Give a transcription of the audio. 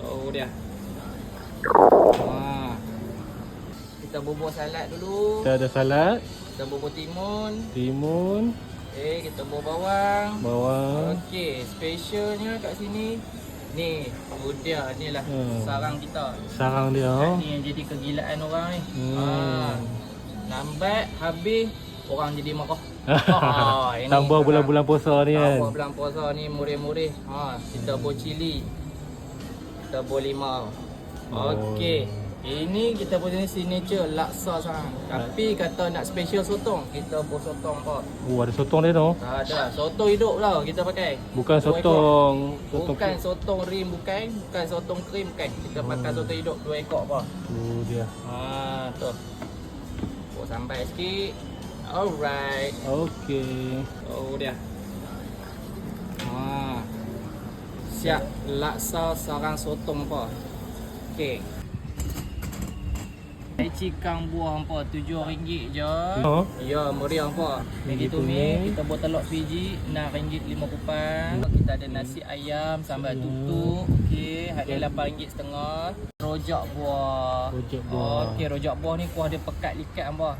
Oh dia. Kita bubur salad dulu. Kita ada salad, Kita bubur timun. timun, Kita bubur bawang. bawang. Okey, specialnya kat sini ni, dia ni lah sarang kita. Sarang dia. Ni yang jadi kegilaan orang ni. Lambat habis orang jadi marah. Ini Tambah sarang. bulan-bulan puasa ni kan. Tambah bulan puasa ni murih-murih. Kita bubur cili. Kita bubur limau. Okey. Ini kita punya signature laksa sarang. Tapi kata nak special sotong, kita bubur sotong apa? Ada sotong dia tu. Tak ada. Sotong hidup lah kita pakai. Bukan Dua sotong. ekor. Bukan sotong rim, bukan sotong krim, bukan. Kita pakai sotong hidup 2 ekor apa. Tu dia. Tu. Buat sampai sikit. Alright. Okey. Oh dia. Siap laksa sarang sotong apa. Okey. Cikang buah hampa RM7 je. Ya, meriah hampa. Maggi tumis, kita buat telur Fiji RM6.5 kupang. Kita ada nasi ayam sambal tutuk. Okey, harga RM8.5. Rojak buah. Rojak buah. Okey, rojak buah ni kuah dia pekat likat hampa.